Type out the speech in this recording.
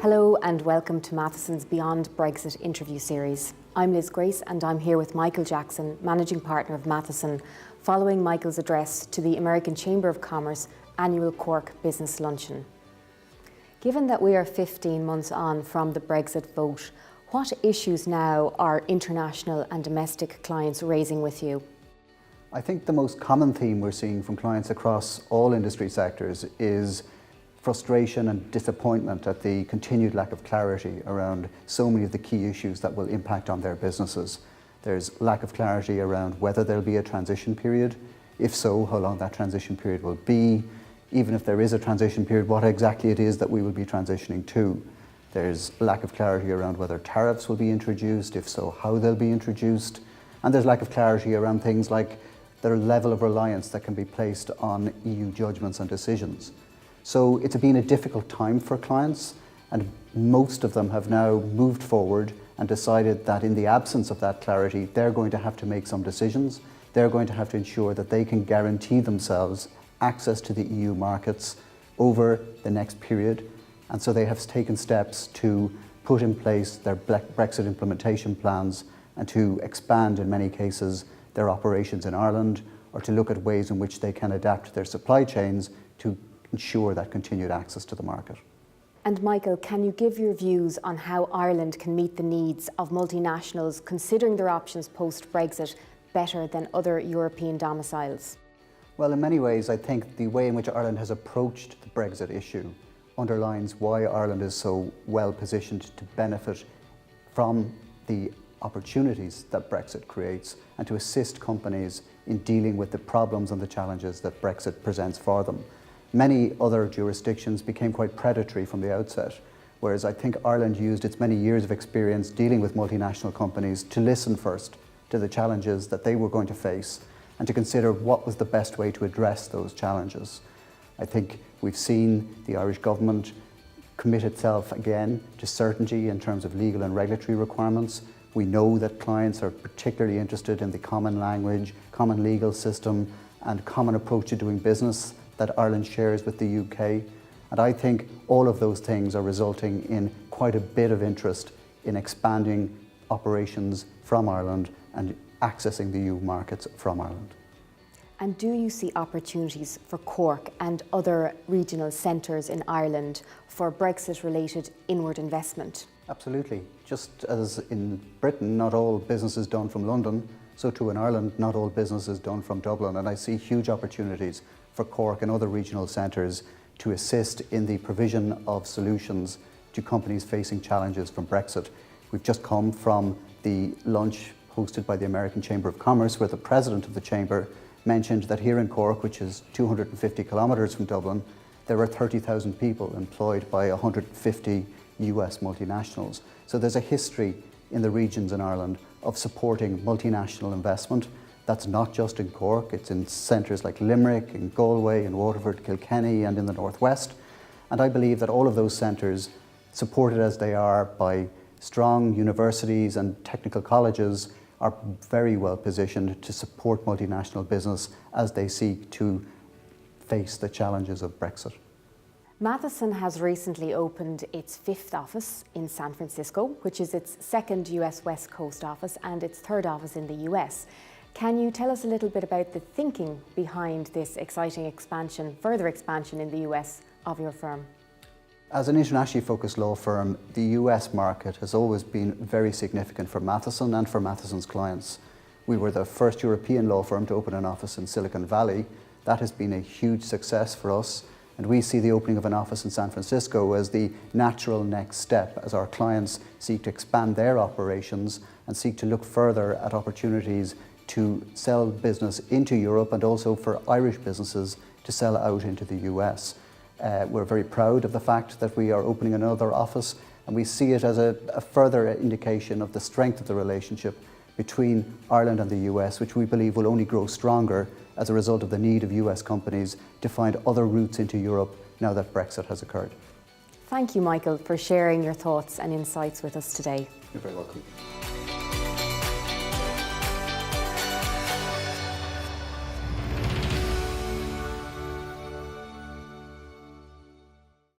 Hello and welcome to Matheson's Beyond Brexit interview series. I'm Liz Grace and I'm here with Michael Jackson, Managing Partner of Matheson, following Michael's address to the American Chamber of Commerce annual Cork Business Luncheon. Given that we are 15 months on from the Brexit vote, what issues now are international and domestic clients raising with you? I think the most common theme we're seeing from clients across all industry sectors is frustration and disappointment at the continued lack of clarity around so many of the key issues that will impact on their businesses. There's lack of clarity around whether there'll be a transition period. If so, how long that transition period will be. Even if there is a transition period, what exactly it is that we will be transitioning to. There's lack of clarity around whether tariffs will be introduced. If so, how they'll be introduced. And there's lack of clarity around things like the level of reliance that can be placed on EU judgments and decisions. So it's been a difficult time for clients, and most of them have now moved forward and decided that in the absence of that clarity, they're going to have to make some decisions. They're going to have to ensure that they can guarantee themselves access to the EU markets over the next period. And so they have taken steps to put in place their Brexit implementation plans and to expand, in many cases, their operations in Ireland, or to look at ways in which they can adapt their supply chains to ensure that continued access to the market. And Michael, can you give your views on how Ireland can meet the needs of multinationals considering their options post-Brexit better than other European domiciles? Well, in many ways, I think the way in which Ireland has approached the Brexit issue underlines why Ireland is so well positioned to benefit from the opportunities that Brexit creates and to assist companies in dealing with the problems and the challenges that Brexit presents for them. Many other jurisdictions became quite predatory from the outset, whereas I think Ireland used its many years of experience dealing with multinational companies to listen first to the challenges that they were going to face and to consider what was the best way to address those challenges. I think we've seen the Irish government commit itself again to certainty in terms of legal and regulatory requirements. We know that clients are particularly interested in the common language, common legal system and common approach to doing business that Ireland shares with the UK. And I think all of those things are resulting in quite a bit of interest in expanding operations from Ireland and accessing the EU markets from Ireland. And do you see opportunities for Cork and other regional centres in Ireland for Brexit-related inward investment? Absolutely. Just as in Britain, not all business is done from London, so too in Ireland, not all business is done from Dublin. And I see huge opportunities for Cork and other regional centres to assist in the provision of solutions to companies facing challenges from Brexit. We've just come from the lunch hosted by the American Chamber of Commerce, where the president of the Chamber mentioned that here in Cork, which is 250 kilometres from Dublin, there are 30,000 people employed by 150 US multinationals. So there's a history in the regions in Ireland of supporting multinational investment. That's not just in Cork, it's in centres like Limerick, in Galway, in Waterford, Kilkenny and in the northwest. And I believe that all of those centres, supported as they are by strong universities and technical colleges, are very well positioned to support multinational business as they seek to face the challenges of Brexit. Matheson has recently opened its 5th office in San Francisco, which is its 2nd US West Coast office and its 3rd office in the US. Can you tell us a little bit about the thinking behind this exciting expansion, further expansion in the US of your firm? As an internationally focused law firm, the US market has always been very significant for Matheson and for Matheson's clients. We were the first European law firm to open an office in Silicon Valley. That has been a huge success for us, and we see the opening of an office in San Francisco as the natural next step as our clients seek to expand their operations and seek to look further at opportunities to sell business into Europe and also for Irish businesses to sell out into the US. We're very proud of the fact that we are opening another office, and we see it as a further indication of the strength of the relationship between Ireland and the US, which we believe will only grow stronger as a result of the need of US companies to find other routes into Europe now that Brexit has occurred. Thank you, Michael, for sharing your thoughts and insights with us today. You're very welcome.